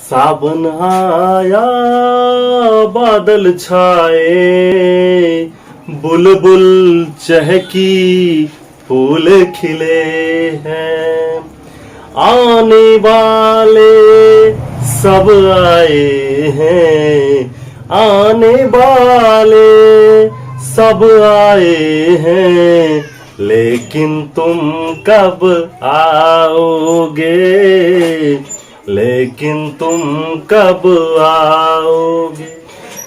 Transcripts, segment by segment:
सावन आया बादल छाए, बुलबुल चहकी फूल खिले हैं, आने वाले सब आए हैं, आने वाले सब आए हैं, लेकिन तुम कब आओगे, लेकिन तुम कब आओगे।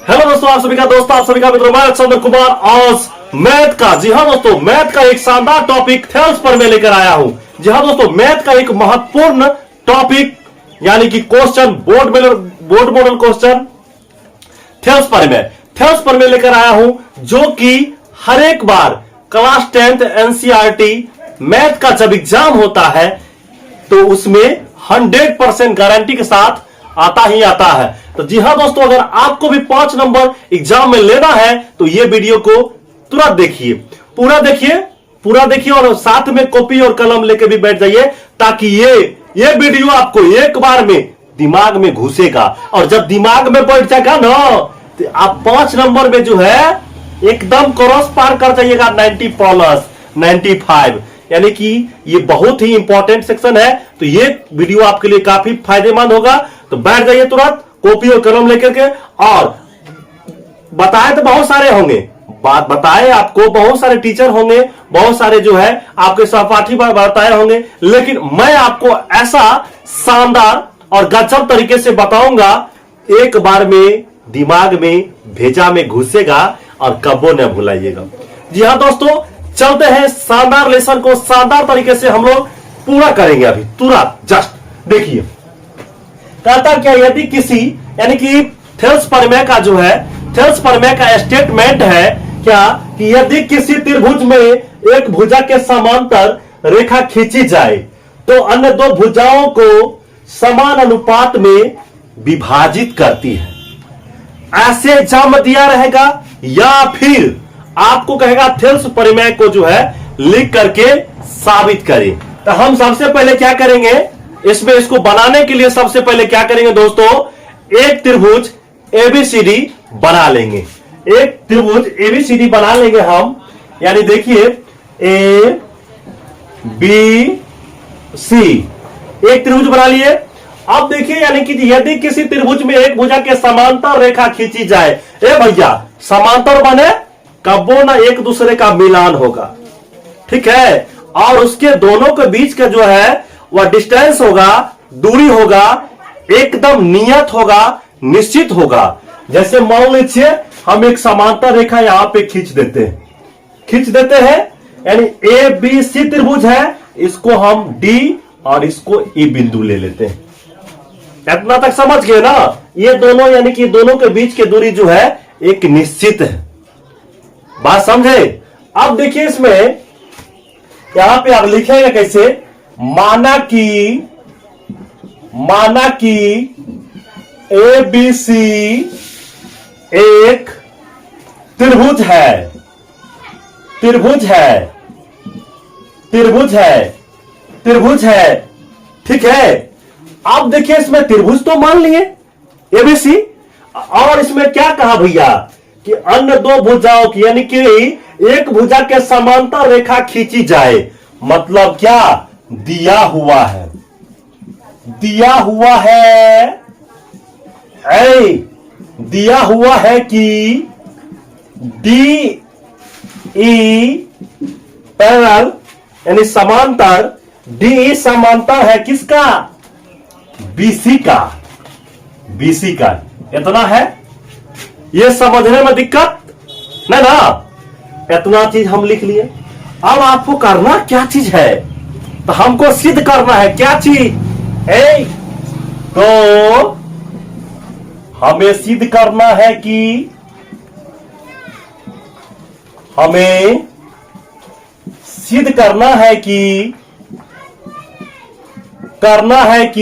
हेलो दोस्तों, आप सभी का दोस्त, आप सभी का मित्र मैं चंद्र कुमार आज मैथ का, जी हाँ दोस्तों, मैथ का एक शानदार टॉपिक थेल्स पर मैं लेकर आया हूं। जी हाँ दोस्तों, मैथ का एक महत्वपूर्ण टॉपिक यानी कि question board model question Thales पर मैं लेकर आया हूं, जो कि हर एक बार क्लास 10th एनसीईआरटी मैथ का जब एग्जाम होता है तो उसमें 100% गारंटी के साथ आता ही आता है। तो जी हां दोस्तों, अगर आपको भी 5 नंबर एग्जाम में लेना है तो ये वीडियो को तुरंत देखिए, पूरा देखिए और साथ में कॉपी और कलम लेके भी बैठ जाइए, ताकि ये वीडियो आपको एक बार में दिमाग में घुसेगा, और जब दिमाग में बैठ जाएगा ना तो आप 5 नंबर में जो है एकदम क्रॉस पार कर जाइएगा 90 प्लस 95, यानी कि ये बहुत ही इंपॉर्टेंट सेक्शन है। तो ये वीडियो आपके लिए काफी फायदेमंद होगा। तो बैठ जाइए तुरंत कॉपी और कलम लेकर के, और बताए तो बहुत सारे होंगे, बात बताए आपको बहुत सारे टीचर होंगे, बहुत सारे जो है आपके सहपाठी बताए होंगे, लेकिन मैं आपको ऐसा शानदार और गजब तरीके से बताऊंगा, एक बार में दिमाग में भेजा में घुसेगा और कबो न भुलाइएगा। जी हाँ दोस्तों, चलते हैं शानदार लेसन को शानदार तरीके से हम लोग पूरा करेंगे। अभी तुरंत जस्ट देखिए, कहता क्या, यदि किसी यानी कि थेल्स प्रमेय का जो है, थेल्स प्रमेय का स्टेटमेंट है क्या कि यदि किसी त्रिभुज में एक भुजा के समांतर रेखा खींची जाए तो अन्य दो भुजाओं को समान अनुपात में विभाजित करती है। ऐसे एग्जाम दिया रहेगा, या फिर आपको कहेगा थेल्स प्रमेय को जो है लिख करके साबित करें। तो हम सबसे पहले क्या करेंगे, इसमें इसको बनाने के लिए सबसे पहले क्या करेंगे दोस्तों, एक त्रिभुज एबीसीडी बना लेंगे। एक त्रिभुज एबीसीडी बना लेंगे हम, यानी देखिए ए बी सी, एक त्रिभुज बना लिए। अब देखिए, यानी कि यदि किसी त्रिभुज में एक भुजा के समांतर रेखा खींची जाए, ए भैया समांतर बने कबो ना एक दूसरे का मिलान होगा, ठीक है, और उसके दोनों के बीच का जो है वह डिस्टेंस होगा, दूरी होगा, एकदम नियत होगा, निश्चित होगा। जैसे मान लीजिए हम एक समांतर रेखा यहां पे खींच देते हैं, यानी ए बी सी त्रिभुज है, इसको हम डी और इसको ई बिंदु ले लेते हैं। इतना तक समझ गए ना, ये दोनों यानी कि दोनों के बीच की दूरी जो है एक निश्चित है, बात समझे। अब देखिए इसमें यहां पे आप लिखेंगे कैसे, माना कि ए बी सी एक त्रिभुज है, ठीक है। अब देखिए इसमें त्रिभुज तो मान लिए एबीसी, और इसमें क्या कहा भैया कि अन्य दो भुजाओं की, यानी कि एक भुजा के समांतर रेखा खींची जाए, मतलब क्या, दिया हुआ है कि डी ई पैरेलल यानी समांतर, डी ई समांतर है किसका, बीसी का। इतना है, ये समझने में दिक्कत नहीं ना, इतना चीज हम लिख लिए। अब आपको करना क्या चीज है, तो हमको सिद्ध करना है क्या चीज है, तो हमें सिद्ध करना है कि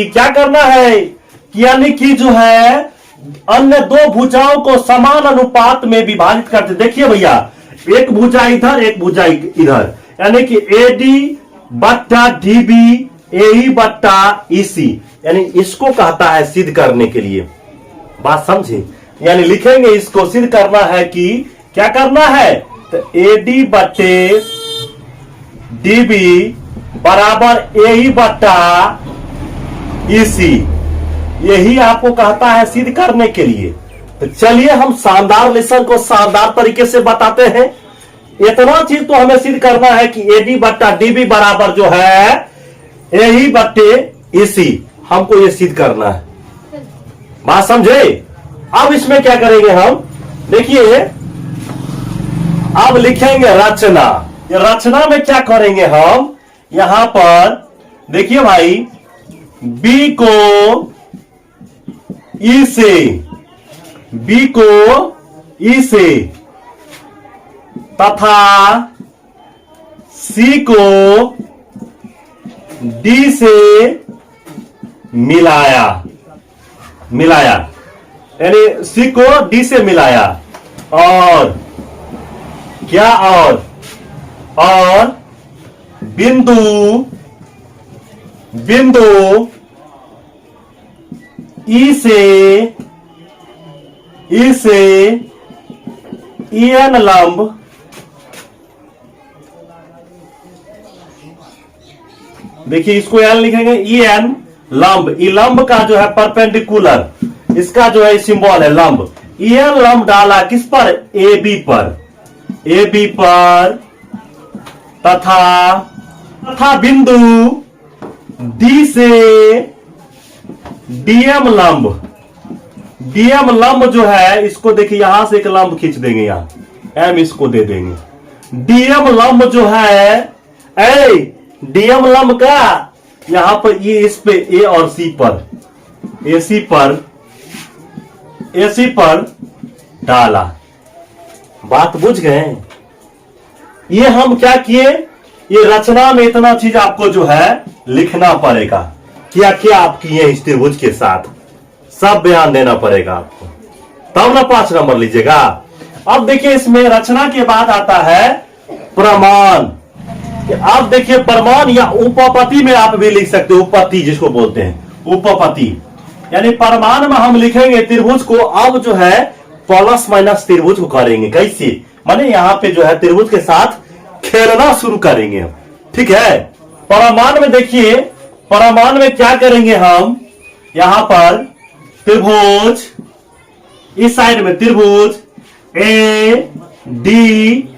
क्या करना है, यानी कि जो है अन्य दो भुजाओं को समान अनुपात में विभाजित करते। देखिए भैया, एक भुजा इधर एक भुजा इधर, यानी कि एडी बट्टा डीबी एई बट्टा ईसी, यानी इसको कहता है सिद्ध करने के लिए। बात समझे? यानी लिखेंगे इसको सिद्ध करना है कि क्या करना है, तो एडी बटे डीबी बराबर एई बट्टा ईसी, यही आपको कहता है सिद्ध करने के लिए। तो चलिए हम शानदार लेसन को शानदार तरीके से बताते हैं। इतना चीज तो हमें सिद्ध करना है कि एडी बट्टा डीबी बराबर जो है एई बट्टे ईसी, हमको ये सिद्ध करना है। बात समझे? अब इसमें क्या करेंगे हम, देखिए अब लिखेंगे रचना। ये रचना में क्या करेंगे हम, यहां पर देखिए भाई, बी को ई से, बी को ई से तथा सी को डी से मिलाया, यानी सी को डी से मिलाया, और क्या, और बिंदु ई से ईएन लंब देखिए, इसको एन लिखेंगे, ईएन लंब, ई लंब का जो है परपेंडिकुलर, इसका जो है सिंबल है लंब। ईएन लंब डाला किस पर, ए बी पर, तथा बिंदु डी से डीएम लंब जो है, इसको देखिए यहां से एक लंब खींच देंगे, यहां एम इसको दे देंगे। डीएम लंब जो है, डीएम लंब का यहां पर ये इस पे ए और सी पर, एसी पर डाला। बात बुझ गए? ये हम क्या किए, ये रचना में इतना चीज आपको जो है लिखना पड़ेगा, क्या क्या आप किए इस त्रिभुज के साथ, सब बयान देना पड़ेगा आपको, तब ना 5 नंबर लीजिएगा। अब देखिए इसमें रचना के बाद आता है प्रमाण। आप देखिए प्रमाण या उपपत्ति में आप भी लिख सकते हो, उपपत्ति जिसको बोलते हैं उपपत्ति, यानी प्रमाण में हम लिखेंगे त्रिभुज को, अब जो है प्लस माइनस त्रिभुज को करेंगे। कैसे, माने यहाँ पे जो है त्रिभुज के साथ खेलना शुरू करेंगे हम, ठीक है। प्रमाण में देखिए, प्रमाण में क्या करेंगे हम, यहां पर त्रिभुज, इस साइड में त्रिभुज ए डी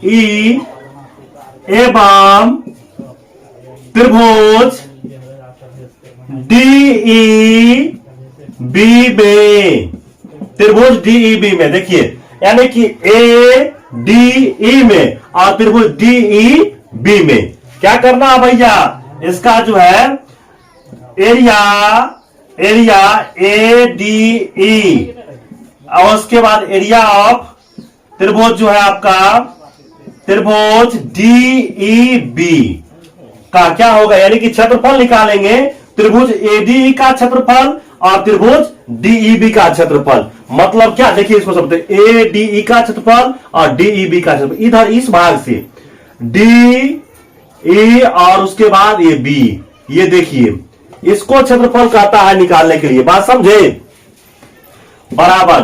ई एवं त्रिभुज डीई बी में, त्रिभुज डीई में देखिए, यानी कि ए डी ई में और त्रिभुज डीई बी में क्या करना है भैया, इसका जो है एरिया ए डी ई और उसके बाद एरिया ऑफ त्रिभुज जो है आपका त्रिभुज डीई बी का क्या होगा, यानी कि क्षेत्रफल निकालेंगे, त्रिभुज एडीई का क्षेत्रफल और त्रिभुज डीईबी का क्षेत्रफल। मतलब क्या, देखिए इसको समझते, ए डीई का क्षेत्रफल और डीईबी का क्षेत्रफल, इधर इस भाग से डी ई और उसके बाद ये बी, ये देखिए इसको क्षेत्रफल कहता है निकालने के लिए। बात समझे? बराबर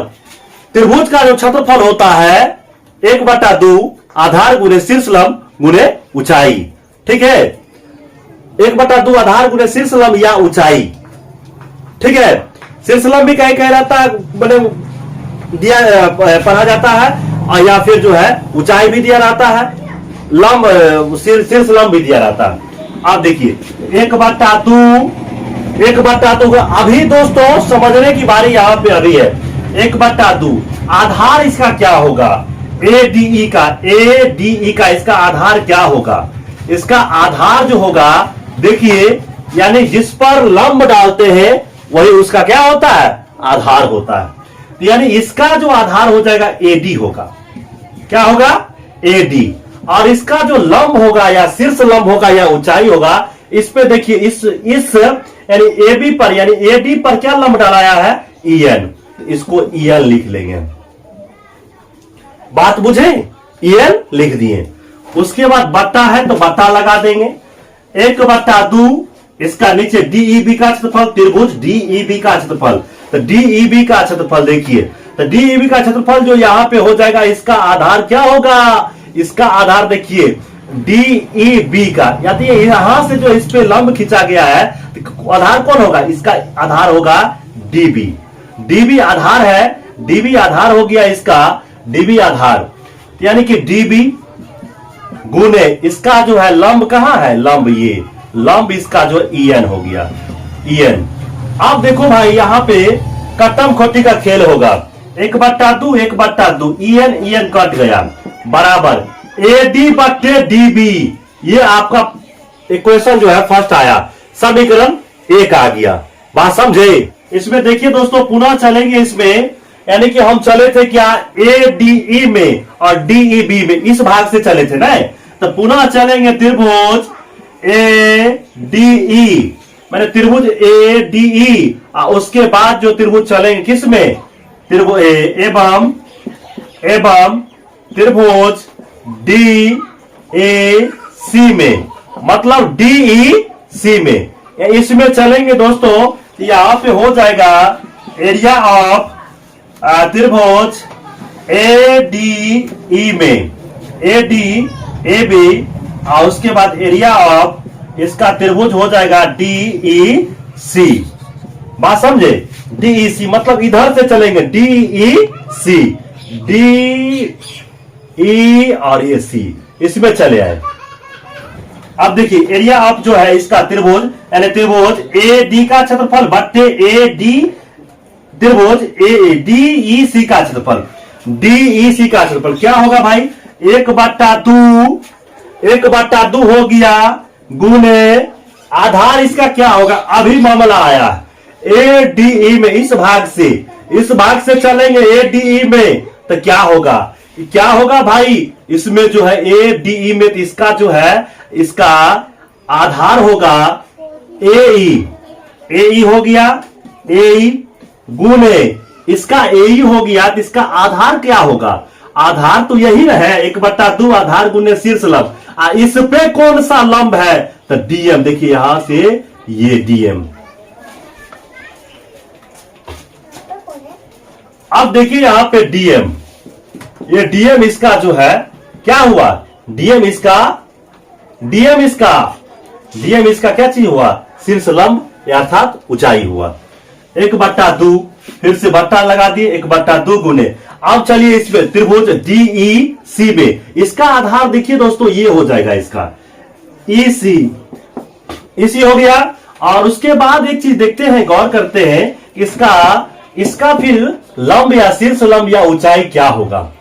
त्रिभुज का जो क्षेत्रफल होता है 1/2 आधार गुणे शीर्ष लंब गुणे ऊंचाई, ठीक है। 1/2 आधार गुणे शीर्ष लंब या ऊंचाई, ठीक है। शीर्ष लंब भी कहीं कहीं रहता है, मैंने दिया पढ़ा जाता है, और या फिर जो है ऊंचाई भी दिया रहता है, लंब शीर्ष लंब भी दिया रहता है। आप देखिए 1/2 अभी दोस्तों समझने की बारी यहां पे अभी है। 1/2 आधार इसका क्या होगा, एडीई का इसका आधार क्या होगा, इसका आधार जो होगा देखिए, यानी जिस पर लंब डालते हैं वही उसका क्या होता है, आधार होता है। यानी इसका जो आधार हो जाएगा एडी होगा, क्या होगा, एडी, और इसका जो लंब होगा या शीर्ष लंब होगा या ऊंचाई होगा, इस पे देखिए इस यानी एबी पर, यानी एडी पर क्या लंब डालाया है, ईएन, इसको ईएन लिख लेंगे। बात बुझे? ईएन लिख दिए। उसके बाद बट्टा है तो बट्टा लगा देंगे। 1/2 इसका नीचे डीईबी का क्षेत्रफल, त्रिभुज डीईबी का क्षेत्रफल। तो डीईबी का क्षेत्रफल देखिए, तो डीईबी का क्षेत्रफल जो यहां पे हो जाएगा, इसका आधार क्या होगा, इसका आधार देखिए डीईबी का, यानी यहां से जो इस पे लंब खींचा गया है, तो आधार कौन होगा, इसका आधार होगा डीबी। डीबी आधार है, डीबी आधार हो गया इसका, डीबी आधार, यानी कि डीबी गुने इसका जो है लंब कहां है, लंब ये लंब इसका जो ईएन हो गया, ईएन। अब देखो भाई यहां पे कटम खोटी का खेल होगा, 1/2 1/2, ईएन ईएन कट गया, बराबर एडी बट्टे डीबी। ये आपका इक्वेशन जो है फर्स्ट आया, समीकरण 1 आ गया। बात समझे। इसमें देखिए दोस्तों पुनः चलेंगे इसमें, यानी कि हम चले थे क्या ए डी में और डीई बी में, इस भाग से चले थे ना, तो पुनः चलेंगे त्रिभुज ए डीई, मैंने त्रिभुज ए डीई, उसके बाद जो त्रिभुज चलेंगे किस में, त्रिभुज एवं एवं त्रिभुज डी ए सी में, मतलब डीई सी में, इसमें चलेंगे दोस्तों। यहां पे हो जाएगा एरिया ऑफ त्रिभुज ए डी ई में, ए डी ए बी, और उसके बाद एरिया ऑफ इसका त्रिभुज हो जाएगा डी ई सी। बात समझे, डी ई सी मतलब इधर से चलेंगे डी ई सी, डी ई और ए सी, इसमें चले आए। अब देखिए एरिया ऑफ जो है इसका त्रिभुज, यानी त्रिभुज ए डी का क्षेत्रफल बट्टे ए डी, त्रिभुज ए डी ई सी का क्षेत्रफल, डी ई सी का क्षेत्रफल क्या होगा भाई, 1/2 1/2 हो गया, गुने आधार इसका क्या होगा, अभी मामला आया ए डी ई में, इस भाग से चलेंगे ए डी ई में, तो क्या होगा भाई, इसमें जो है ए डी ई में, तो इसका जो है इसका आधार होगा ए हो गया, ए गुने इसका ए हो गया, तो इसका आधार क्या होगा, आधार तो यही ना है 1/2 आधार गुने शीर्ष लंब, इस पे कौन सा लंब है, तो डीएम। देखिए यहां से ये डीएम, अब देखिए यहां पे डीएम, ये डीएम इसका जो है क्या हुआ, डीएम इसका क्या चीज हुआ, शीर्ष लंब अर्थात ऊंचाई हुआ। 1/2 फिर से बट्टा लगा दिए, 1/2 गुने। अब चलिए इसमें त्रिभुज डीई सी में, इसका आधार देखिए दोस्तों ये हो जाएगा, इसका इसी हो गया। और उसके बाद एक चीज देखते हैं, गौर करते हैं, इसका फिर लंब या शीर्ष लंब या ऊंचाई क्या होगा,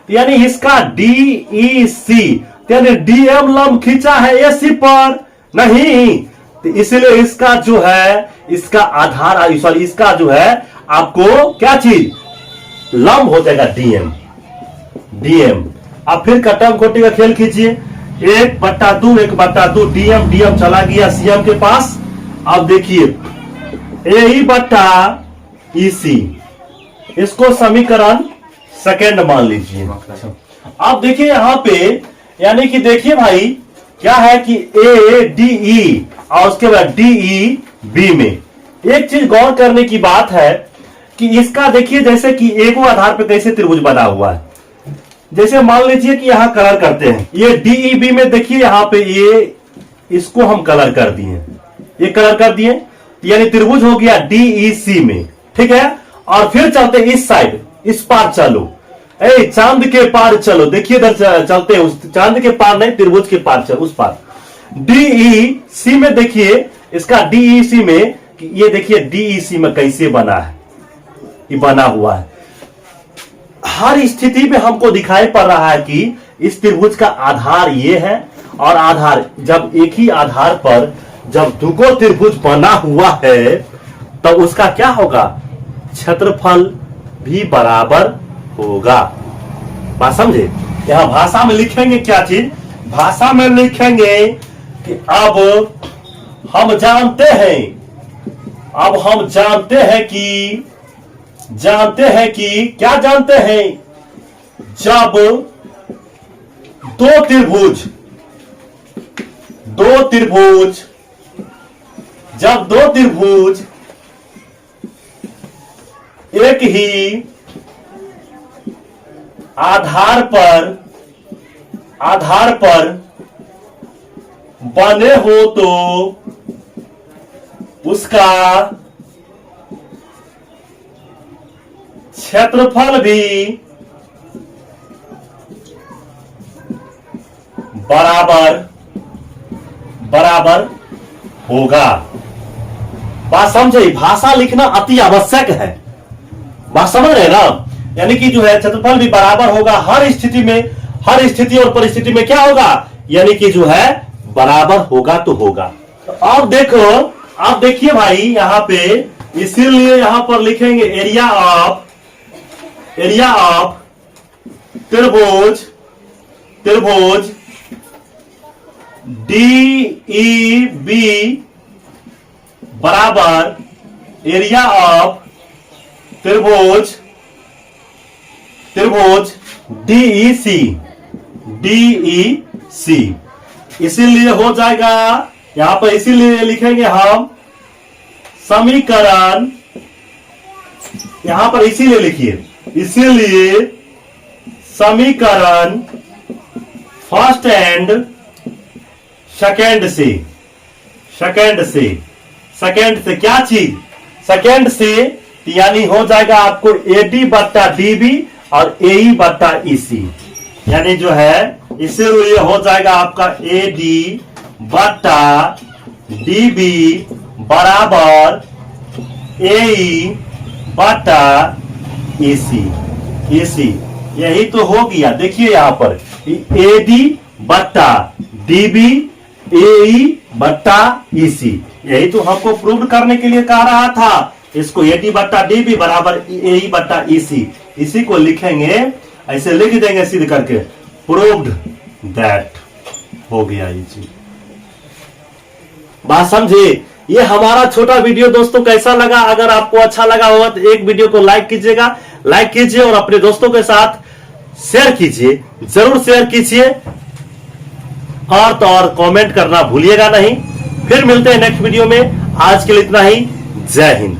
यानी इसका डीई सी, यानी डीएम लंब खींचा है एसी पर नहीं, तो इसलिए इसका जो है इसका आधार, सॉरी इसका जो है आपको क्या चीज, लंब हो जाएगा डीएम। अब फिर कटम खोटी का खेल खींचिए, 1/2 1/2, डीएम चला गया सीएम के पास। अब देखिए ए बट्टा ई सी, इसको समीकरण सेकेंड मान लीजिए। अब देखिए यहां पे, यानी कि देखिए भाई क्या है कि ए डी ई और उसके बाद डीई बी में एक चीज गौर करने की बात है कि इसका देखिए जैसे कि एक आधार पे कैसे त्रिभुज बना हुआ है, जैसे मान लीजिए कि यहां कलर करते हैं, ये डीई बी में देखिए यहां पे ये इसको हम कलर कर दिए, ये कलर कर दिए, यानी त्रिभुज हो गया डीई सी में, ठीक है। और फिर चलते इस साइड, इस पार चलो, चांद के पार चलो, देखिए इधर चलते हैं, उस चांद के पार नहीं, त्रिभुज के पार चलो, उस पार डीई सी में देखिए, इसका डीई सी में, ये देखिए डीई सी में कैसे बना है, ये बना हुआ है। हर स्थिति में हमको दिखाई पड़ रहा है कि इस त्रिभुज का आधार ये है, और आधार जब एक ही आधार पर जब दुगो त्रिभुज बना हुआ है तो उसका क्या होगा, क्षेत्रफल भी बराबर होगा। बात समझे। यहां भाषा में लिखेंगे क्या चीज, भाषा में लिखेंगे कि अब हम जानते क्या जानते हैं, जब दो त्रिभुज जब दो त्रिभुज एक ही आधार पर बने हो तो उसका क्षेत्रफल भी बराबर होगा। बात समझे? भाषा लिखना अति आवश्यक है। बात समझ रहे ना? यानी कि जो है क्षेत्रफल भी बराबर होगा हर स्थिति में, हर स्थिति और परिस्थिति में क्या होगा, यानी कि जो है बराबर होगा तो होगा। तो अब देखो, अब देखिए भाई यहां पे, इसीलिए यहां पर लिखेंगे एरिया ऑफ त्रिभुज DEB बराबर एरिया ऑफ त्रिभुज DEC। इसीलिए हो जाएगा यहां पर, इसीलिए लिखेंगे हम समीकरण, यहां पर इसीलिए लिखिए, इसीलिए समीकरण फर्स्ट एंड सेकेंड से क्या चीज, सेकेंड से, यानी हो जाएगा आपको AD बट्टा DB और AE बट्टा EC, यानी जो है इसीलिए हो जाएगा आपका AD बट्टा DB बराबर AE बट्टा EC। यही तो हो गया। देखिए यहां पर AD बट्टा DB AE बट्टा EC, यही तो हमको प्रूव करने के लिए कह रहा था। इसको AD बट्टा DB बराबर AE बट्टा EC, इसी को लिखेंगे, ऐसे लिख देंगे सीधे करके, प्रूव्ड दैट, हो गया ये चीज। बात समझे? ये हमारा छोटा वीडियो दोस्तों कैसा लगा? अगर आपको अच्छा लगा होगा तो एक वीडियो को लाइक कीजिएगा, लाइक कीजिए और अपने दोस्तों के साथ शेयर कीजिए, जरूर शेयर कीजिए, और तो और कमेंट करना भूलिएगा नहीं। फिर मिलते हैं नेक्स्ट वीडियो में। आज के लिए इतना ही। जय हिंद।